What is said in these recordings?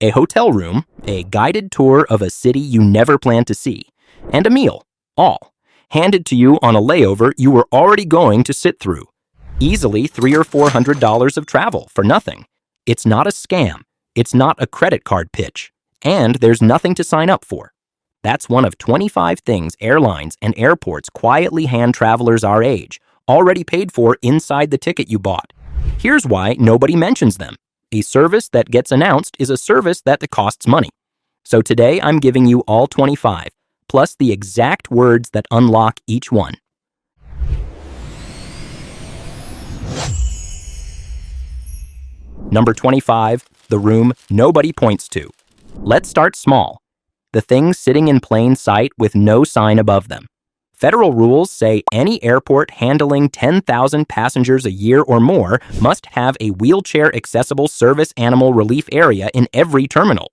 a hotel room, a guided tour of a city you never planned to see, and a meal, all handed to you on a layover you were already going to sit through. Easily $300 or $400 of travel for nothing. It's not a scam. It's not a credit card pitch. And there's nothing to sign up for. That's one of 25 things airlines and airports quietly hand travelers our age, already paid for inside the ticket you bought. Here's why nobody mentions them. A service that gets announced is a service that costs money. So today I'm giving you all 25, plus the exact words that unlock each one. Number 25, the room nobody points to. Let's start small. The things sitting in plain sight with no sign above them. Federal rules say any airport handling 10,000 passengers a year or more must have a wheelchair-accessible service animal relief area in every terminal.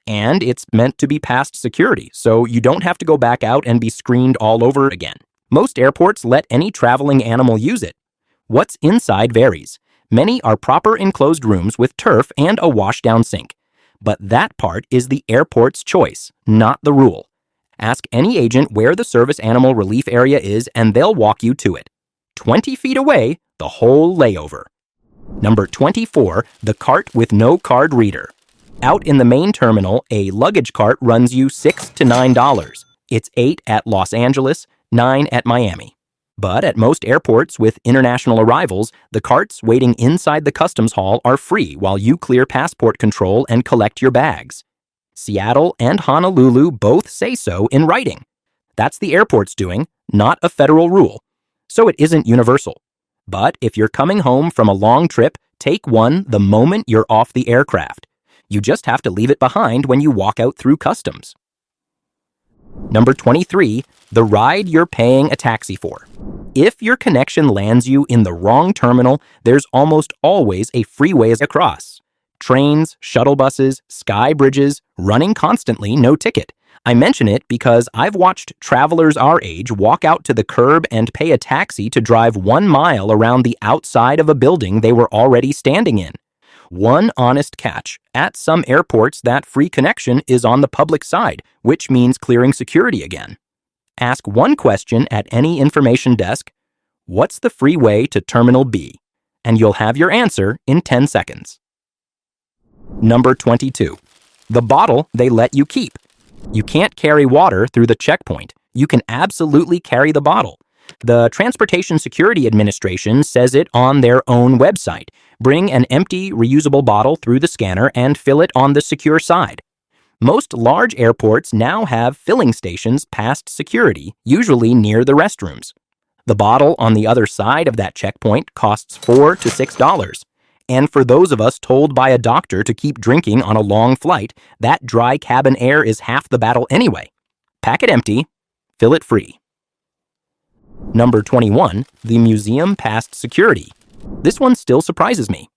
And it's meant to be past security, so you don't have to go back out and be screened all over again. Most airports let any traveling animal use it. What's inside varies. Many are proper enclosed rooms with turf and a washdown sink. But that part is the airport's choice, not the rule. Ask any agent where the service animal relief area is and they'll walk you to it. 20 feet away, the whole layover. Number 24, the cart with no card reader. Out in the main terminal, a luggage cart runs you $6 to $9. It's $8 at Los Angeles, $9 at Miami. But at most airports with international arrivals, the carts waiting inside the customs hall are free while you clear passport control and collect your bags. Seattle and Honolulu both say so in writing. That's the airport's doing, not a federal rule. So it isn't universal. But if you're coming home from a long trip, take one the moment you're off the aircraft. You just have to leave it behind when you walk out through customs. Number 23, the ride you're paying a taxi for. If your connection lands you in the wrong terminal, there's almost always a freeway across. Trains, shuttle buses, sky bridges, running constantly, no ticket. I mention it because I've watched travelers our age walk out to the curb and pay a taxi to drive 1 mile around the outside of a building they were already standing in. One honest catch, at some airports that free connection is on the public side, which means clearing security again. Ask one question at any information desk, what's the free way to Terminal B? And you'll have your answer in 10 seconds. Number 22, the bottle they let you keep. You can't carry water through the checkpoint. You can absolutely carry the bottle. The Transportation Security Administration says it on their own website. Bring an empty, reusable bottle through the scanner and fill it on the secure side. Most large airports now have filling stations past security, usually near the restrooms. The bottle on the other side of that checkpoint costs $4 to $6. And for those of us told by a doctor to keep drinking on a long flight, that dry cabin air is half the battle anyway. Pack it empty, fill it free. Number 21, the museum past security. This one still surprises me.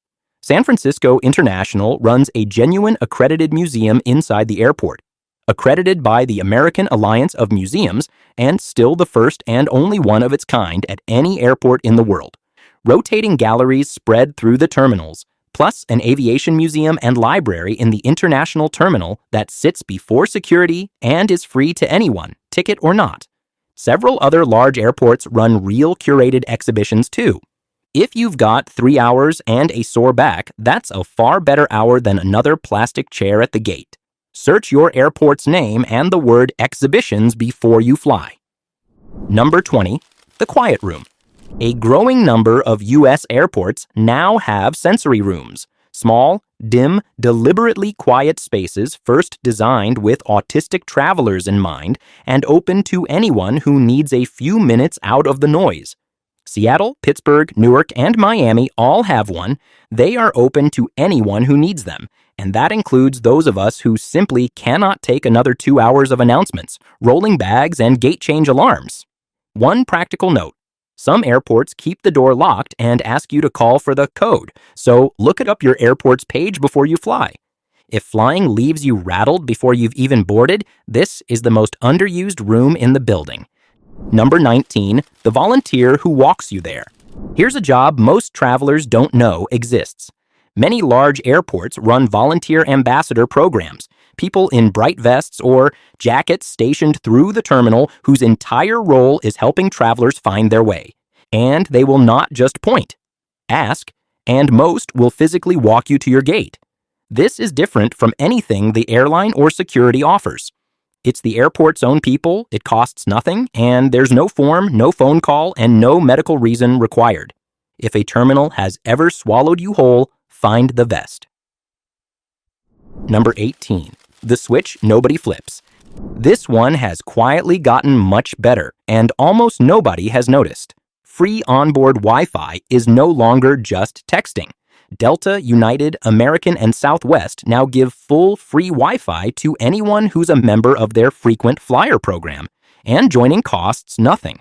San Francisco International runs a genuine accredited museum inside the airport, accredited by the American Alliance of Museums, and still the first and only one of its kind at any airport in the world. Rotating galleries spread through the terminals, plus an aviation museum and library in the international terminal that sits before security and is free to anyone, ticket or not. Several other large airports run real curated exhibitions too. If you've got 3 hours and a sore back, that's a far better hour than another plastic chair at the gate. Search your airport's name and the word exhibitions before you fly. Number 20, the quiet room. A growing number of U.S. airports now have sensory rooms, small, dim, deliberately quiet spaces first designed with autistic travelers in mind and open to anyone who needs a few minutes out of the noise. Seattle, Pittsburgh, Newark, and Miami all have one. They are open to anyone who needs them, and that includes those of us who simply cannot take another 2 hours of announcements, rolling bags, and gate change alarms. One practical note. Some airports keep the door locked and ask you to call for the code, so look it up your airport's page before you fly. If flying leaves you rattled before you've even boarded, this is the most underused room in the building. Number 19, the volunteer who walks you there. Here's a job most travelers don't know exists. Many large airports run volunteer ambassador programs, people in bright vests or jackets stationed through the terminal whose entire role is helping travelers find their way. And they will not just point. Ask, and most will physically walk you to your gate. This is different from anything the airline or security offers. It's the airport's own people, it costs nothing, and there's no form, no phone call, and no medical reason required. If a terminal has ever swallowed you whole, find the vest. Number 18. The switch nobody flips. This one has quietly gotten much better, and almost nobody has noticed. Free onboard Wi-Fi is no longer just texting. Delta, United, American, and Southwest now give full free Wi-Fi to anyone who's a member of their frequent flyer program, and joining costs nothing.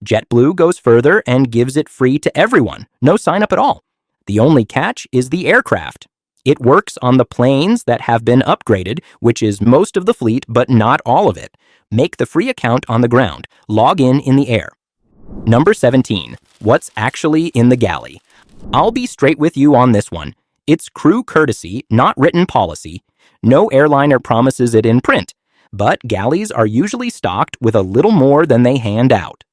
JetBlue goes further and gives it free to everyone, no sign-up at all. The only catch is the aircraft. It works on the planes that have been upgraded, which is most of the fleet, but not all of it. Make the free account on the ground. Log in the air. Number 17. What's actually in the galley? I'll be straight with you on this one. It's crew courtesy, not written policy. No airliner promises it in print, but galleys are usually stocked with a little more than they hand out.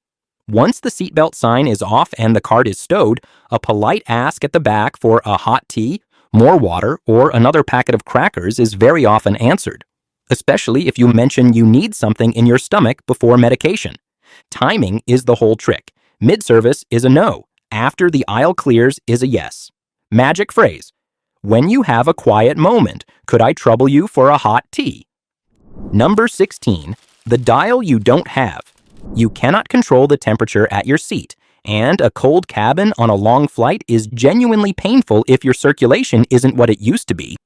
Once the seatbelt sign is off and the cart is stowed, a polite ask at the back for a hot tea, more water, or another packet of crackers is very often answered, especially if you mention you need something in your stomach before medication. Timing is the whole trick. Mid-service is a no. After the aisle clears is a yes. Magic phrase. When you have a quiet moment, could I trouble you for a hot tea? Number 16. The dial you don't have. You cannot control the temperature at your seat, and a cold cabin on a long flight is genuinely painful if your circulation isn't what it used to be.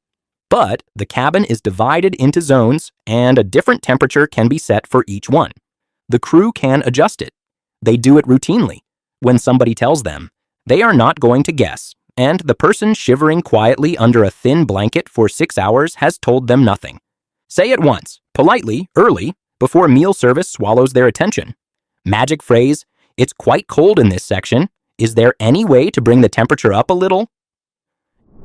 But the cabin is divided into zones, and a different temperature can be set for each one. The crew can adjust it. They do it routinely. When somebody tells them, they are not going to guess, and the person shivering quietly under a thin blanket for 6 hours has told them nothing. Say it once, politely, early, before meal service swallows their attention. Magic phrase, it's quite cold in this section. Is there any way to bring the temperature up a little?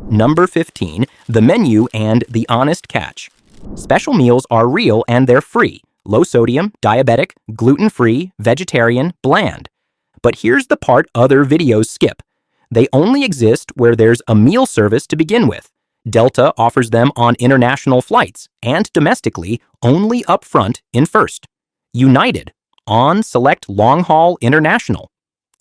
Number 15, the menu and the honest catch. Special meals are real and they're free. Low sodium, diabetic, gluten-free, vegetarian, bland. But here's the part other videos skip. They only exist where there's a meal service to begin with. Delta offers them on international flights, and domestically, only up front in first. United, on select long-haul international.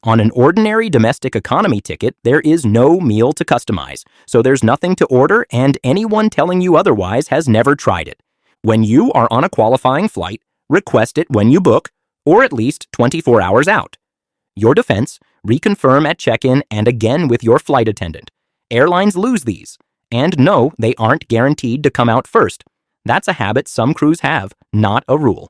On an ordinary domestic economy ticket, there is no meal to customize, so there's nothing to order, and anyone telling you otherwise has never tried it. When you are on a qualifying flight, request it when you book, or at least 24 hours out. Your defense, reconfirm at check-in and again with your flight attendant. Airlines lose these. And no, they aren't guaranteed to come out first. That's a habit some crews have, not a rule.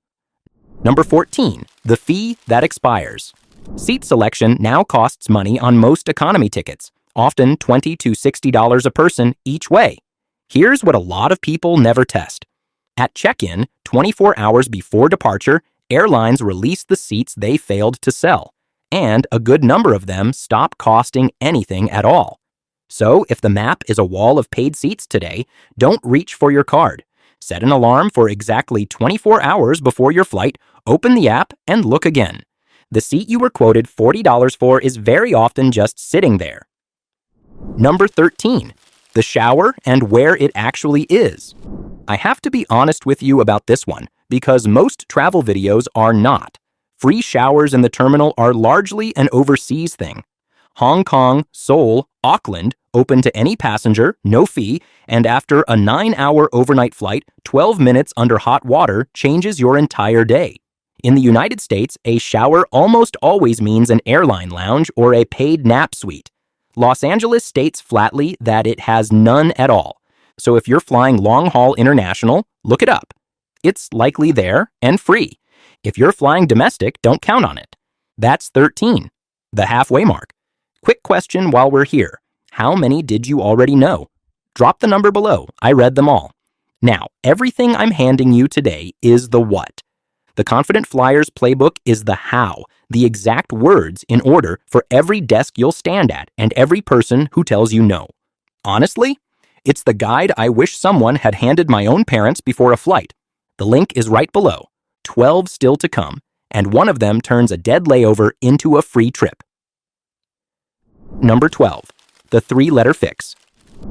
Number 14, the fee that expires. Seat selection now costs money on most economy tickets, often $20 to $60 a person each way. Here's what a lot of people never test. At check-in, 24 hours before departure, airlines release the seats they failed to sell, and a good number of them stop costing anything at all. So if the map is a wall of paid seats today, don't reach for your card. Set an alarm for exactly 24 hours before your flight, open the app, and look again. The seat you were quoted $40 for is very often just sitting there. Number 13, the shower and where it actually is. I have to be honest with you about this one, because most travel videos are not. Free showers in the terminal are largely an overseas thing. Hong Kong, Seoul, Auckland, open to any passenger, no fee, and after a 9-hour overnight flight, 12 minutes under hot water changes your entire day. In the United States, a shower almost always means an airline lounge or a paid nap suite. Los Angeles states flatly that it has none at all. So if you're flying long-haul international, look it up. It's likely there and free. If you're flying domestic, don't count on it. That's 13, the halfway mark. Quick question while we're here. How many did you already know? Drop the number below. I read them all. Now, everything I'm handing you today is the what. The Confident Flyer's Playbook is the how, the exact words in order for every desk you'll stand at and every person who tells you no. Honestly, it's the guide I wish someone had handed my own parents before a flight. The link is right below. 12 still to come, and one of them turns a dead layover into a free trip. Number 12. The three-letter fix.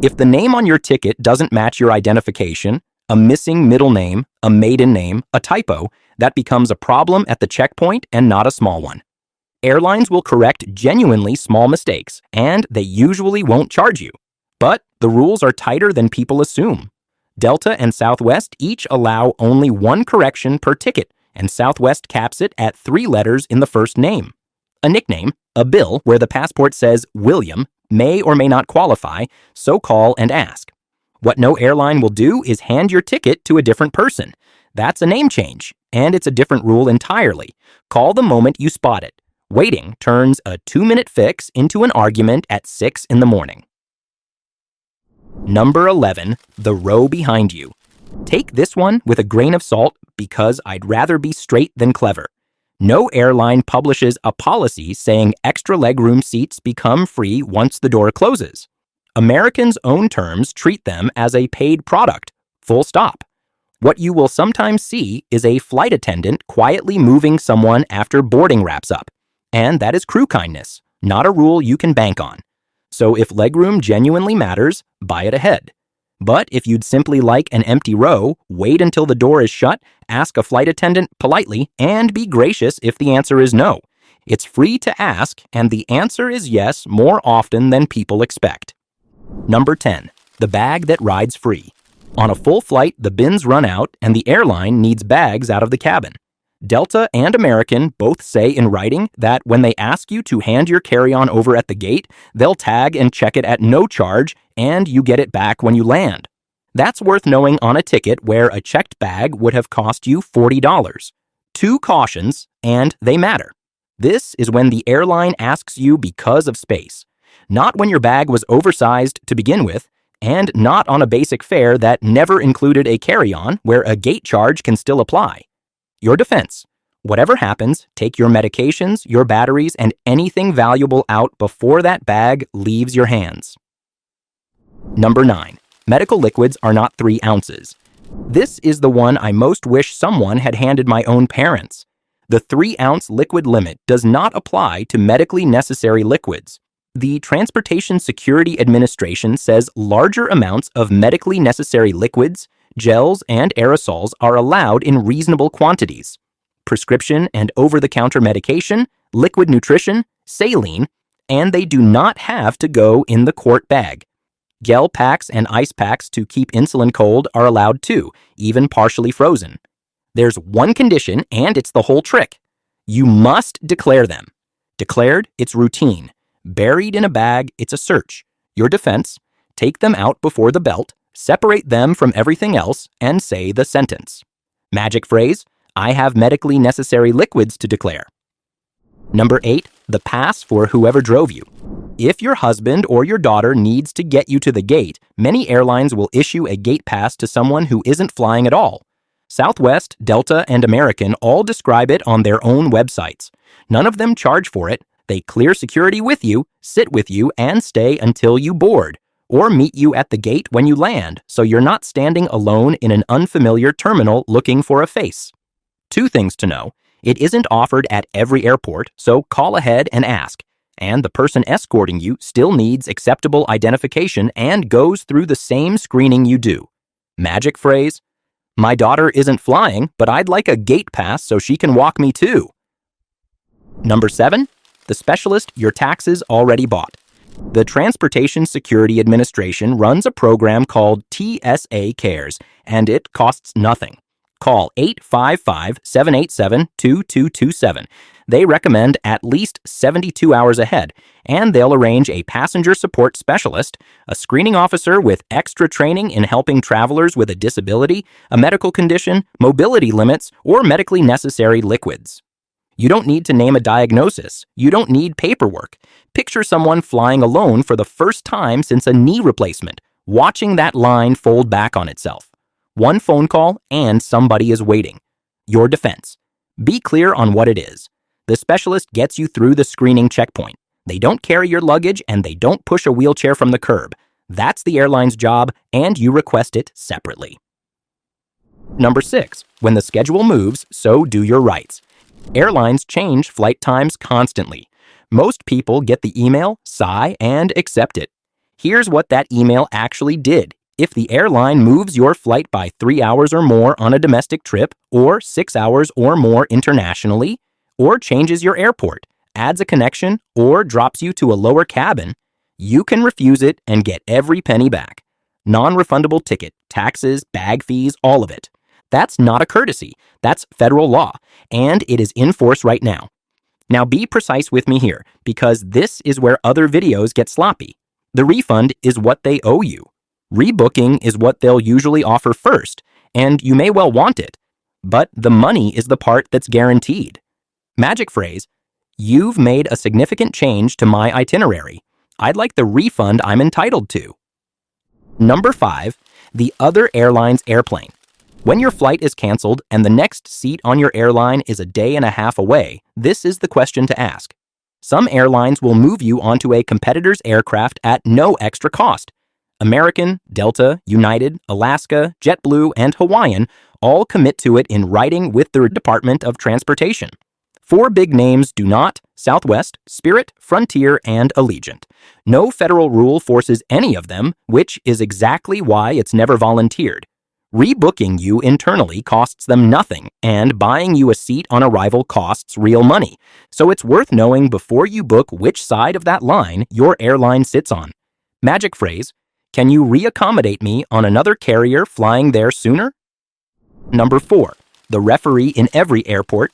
If the name on your ticket doesn't match your identification, a missing middle name, a maiden name, a typo, that becomes a problem at the checkpoint and not a small one. Airlines will correct genuinely small mistakes, and they usually won't charge you. But the rules are tighter than people assume. Delta and Southwest each allow only one correction per ticket, and Southwest caps it at 3 letters in the first name. A nickname, a bill where the passport says William, may or may not qualify, so call and ask. What no airline will do is hand your ticket to a different person. That's a name change, and it's a different rule entirely. Call the moment you spot it. Waiting turns a 2-minute fix into an argument at 6 in the morning. Number 11, the row behind you. Take this one with a grain of salt because I'd rather be straight than clever. No airline publishes a policy saying extra legroom seats become free once the door closes. Americans' own terms treat them as a paid product, full stop. What you will sometimes see is a flight attendant quietly moving someone after boarding wraps up. And that is crew kindness, not a rule you can bank on. So if legroom genuinely matters, buy it ahead. But if you'd simply like an empty row, wait until the door is shut, ask a flight attendant politely, and be gracious if the answer is no. It's free to ask, and the answer is yes more often than people expect. Number 10, the bag that rides free. On a full flight, the bins run out, and the airline needs bags out of the cabin. Delta and American both say in writing that when they ask you to hand your carry-on over at the gate, they'll tag and check it at no charge, and you get it back when you land. That's worth knowing on a ticket where a checked bag would have cost you $40. 2 cautions, and they matter. This is when the airline asks you because of space. Not when your bag was oversized to begin with, and not on a basic fare that never included a carry-on where a gate charge can still apply. Your defense. Whatever happens, take your medications, your batteries, and anything valuable out before that bag leaves your hands. Number 9. Medical liquids are not 3 ounces. This is the one I most wish someone had handed my own parents. The 3-ounce liquid limit does not apply to medically necessary liquids. The Transportation Security Administration says larger amounts of medically necessary liquids, gels, and aerosols are allowed in reasonable quantities. Prescription and over-the-counter medication, liquid nutrition, saline, and they do not have to go in the quart bag. Gel packs and ice packs to keep insulin cold are allowed too, even partially frozen. There's one condition, and it's the whole trick. You must declare them. Declared, it's routine. Buried in a bag, it's a search. Your defense, take them out before the belt, separate them from everything else, and say the sentence. Magic phrase, I have medically necessary liquids to declare. Number 8, the pass for whoever drove you. If your husband or your daughter needs to get you to the gate, many airlines will issue a gate pass to someone who isn't flying at all. Southwest, Delta, and American all describe it on their own websites. None of them charge for it. They clear security with you, sit with you, and stay until you board, or meet you at the gate when you land, so you're not standing alone in an unfamiliar terminal looking for a face. 2 things to know. It isn't offered at every airport, so call ahead and ask. And the person escorting you still needs acceptable identification and goes through the same screening you do. Magic phrase, my daughter isn't flying, but I'd like a gate pass so she can walk me too. Number 7, the specialist your taxes already bought. The Transportation Security Administration runs a program called TSA Cares, and it costs nothing. Call 855-787-2227. They recommend at least 72 hours ahead, and they'll arrange a passenger support specialist, a screening officer with extra training in helping travelers with a disability, a medical condition, mobility limits, or medically necessary liquids. You don't need to name a diagnosis. You don't need paperwork. Picture someone flying alone for the first time since a knee replacement, watching that line fold back on itself. One phone call and somebody is waiting. Your defense. Be clear on what it is. The specialist gets you through the screening checkpoint. They don't carry your luggage and they don't push a wheelchair from the curb. That's the airline's job, and you request it separately. Number 6. When the schedule moves, so do your rights. Airlines change flight times constantly. Most people get the email, sigh, and accept it. Here's what that email actually did. If the airline moves your flight by 3 hours or more on a domestic trip, or 6 hours or more internationally, or changes your airport, adds a connection, or drops you to a lower cabin, you can refuse it and get every penny back. Non-refundable ticket, taxes, bag fees, all of it. That's not a courtesy. That's federal law, and it is in force right now. Now be precise with me here, because this is where other videos get sloppy. The refund is what they owe you. Rebooking is what they'll usually offer first, and you may well want it. But the money is the part that's guaranteed. Magic phrase, you've made a significant change to my itinerary. I'd like the refund I'm entitled to. Number 5, the other airline's airplane. When your flight is canceled and the next seat on your airline is a day and a half away, this is the question to ask. Some airlines will move you onto a competitor's aircraft at no extra cost. American, Delta, United, Alaska, JetBlue, and Hawaiian all commit to it in writing with the Department of Transportation. 4 big names do not: Southwest, Spirit, Frontier, and Allegiant. No federal rule forces any of them, which is exactly why it's never volunteered. Rebooking you internally costs them nothing, and buying you a seat on arrival costs real money. So it's worth knowing before you book which side of that line your airline sits on. Magic phrase, can you reaccommodate me on another carrier flying there sooner? Number 4, the referee in every airport.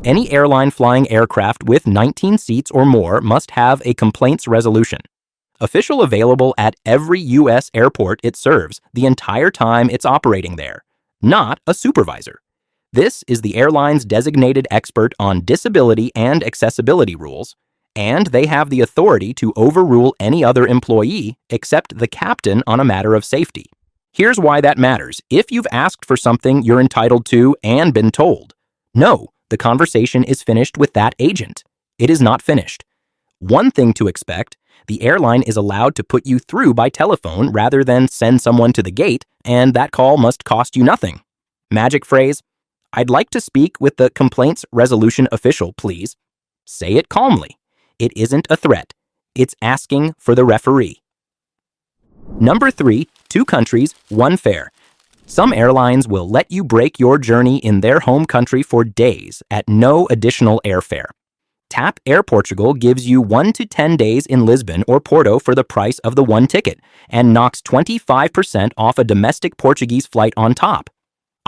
Any airline flying aircraft with 19 seats or more must have a complaints resolution. Official available at every U.S. airport it serves the entire time it's operating there, not a supervisor. This is the airline's designated expert on disability and accessibility rules, and they have the authority to overrule any other employee except the captain on a matter of safety. Here's why that matters if you've asked for something you're entitled to and been told. No, the conversation is finished with that agent. It is not finished. One thing to expect, the airline is allowed to put you through by telephone rather than send someone to the gate, and that call must cost you nothing. Magic phrase, I'd like to speak with the complaints resolution official, please. Say it calmly. It isn't a threat. It's asking for the referee. Number 3, 2 countries, 1 fare. Some airlines will let you break your journey in their home country for days at no additional airfare. TAP Air Portugal gives you 1 to 10 days in Lisbon or Porto for the price of the one ticket and knocks 25% off a domestic Portuguese flight on top.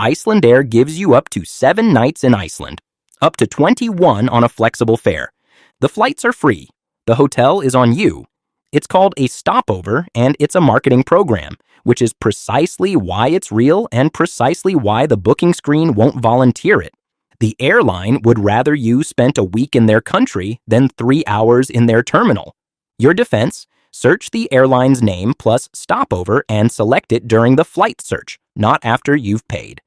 Iceland Air gives you up to 7 nights in Iceland, up to 21 on a flexible fare. The flights are free. The hotel is on you. It's called a stopover, and it's a marketing program, which is precisely why it's real and precisely why the booking screen won't volunteer it. The airline would rather you spent a week in their country than 3 hours in their terminal. Your defense? Search the airline's name plus stopover and select it during the flight search, not after you've paid.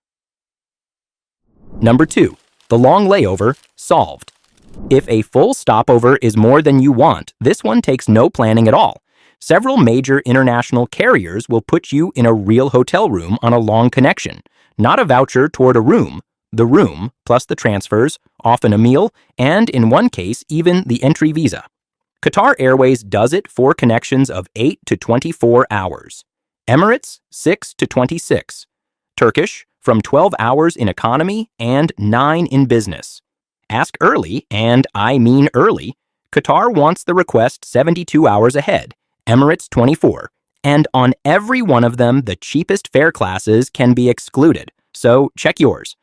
Number 2, the long layover, solved. If a full stopover is more than you want, this one takes no planning at all. Several major international carriers will put you in a real hotel room on a long connection, not a voucher toward a room. The room, plus the transfers, often a meal, and in one case, even the entry visa. Qatar Airways does it for connections of 8 to 24 hours. Emirates, 6 to 26. Turkish, from 12 hours in economy and 9 in business. Ask early, and I mean early. Qatar wants the request 72 hours ahead, Emirates 24. And on every one of them, the cheapest fare classes can be excluded, so check yours.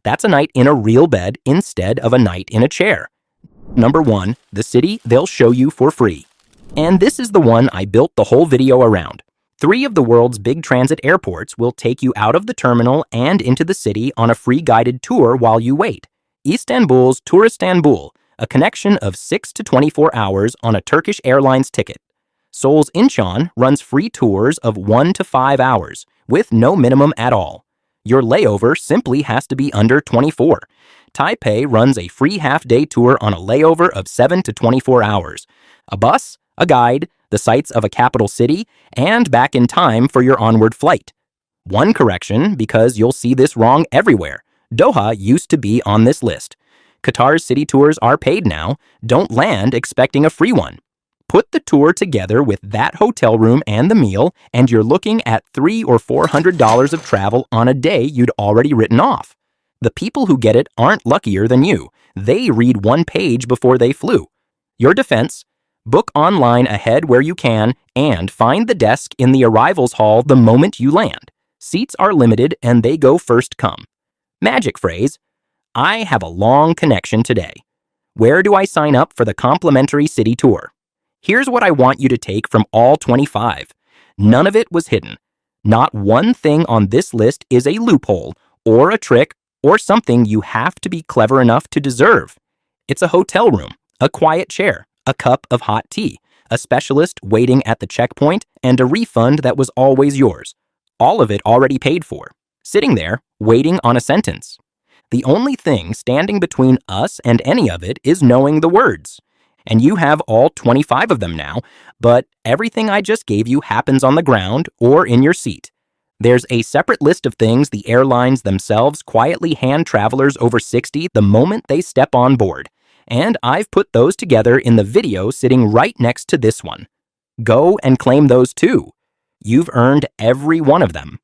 That's a night in a real bed instead of a night in a chair. Number 1, the city they'll show you for free. And this is the one I built the whole video around. 3 of the world's big transit airports will take you out of the terminal and into the city on a free guided tour while you wait. Istanbul's Touristanbul, a connection of 6 to 24 hours on a Turkish Airlines ticket. Seoul's Incheon runs free tours of 1 to 5 hours, with no minimum at all. Your layover simply has to be under 24. Taipei runs a free half-day tour on a layover of 7 to 24 hours. A bus? a guide, the sights of a capital city, and back in time for your onward flight. One correction, because you'll see this wrong everywhere. Doha used to be on this list. Qatar's city tours are paid now. Don't land expecting a free one. Put the tour together with that hotel room and the meal, and you're looking at $300 or $400 of travel on a day you'd already written off. The people who get it aren't luckier than you. They read one page before they flew. Your defense: book online ahead where you can, and find the desk in the arrivals hall the moment you land. Seats are limited and they go first come. Magic phrase: I have a long connection today. Where do I sign up for the complimentary city tour? Here's what I want you to take from all 25. None of it was hidden. Not one thing on this list is a loophole, or a trick, or something you have to be clever enough to deserve. It's a hotel room, a quiet chair, a cup of hot tea, a specialist waiting at the checkpoint, and a refund that was always yours. All of it already paid for. Sitting there, waiting on a sentence. The only thing standing between us and any of it is knowing the words. And you have all 25 of them now, but everything I just gave you happens on the ground or in your seat. There's a separate list of things the airlines themselves quietly hand travelers over 60 the moment they step on board. And I've put those together in the video sitting right next to this one. Go and claim those too. You've earned every one of them.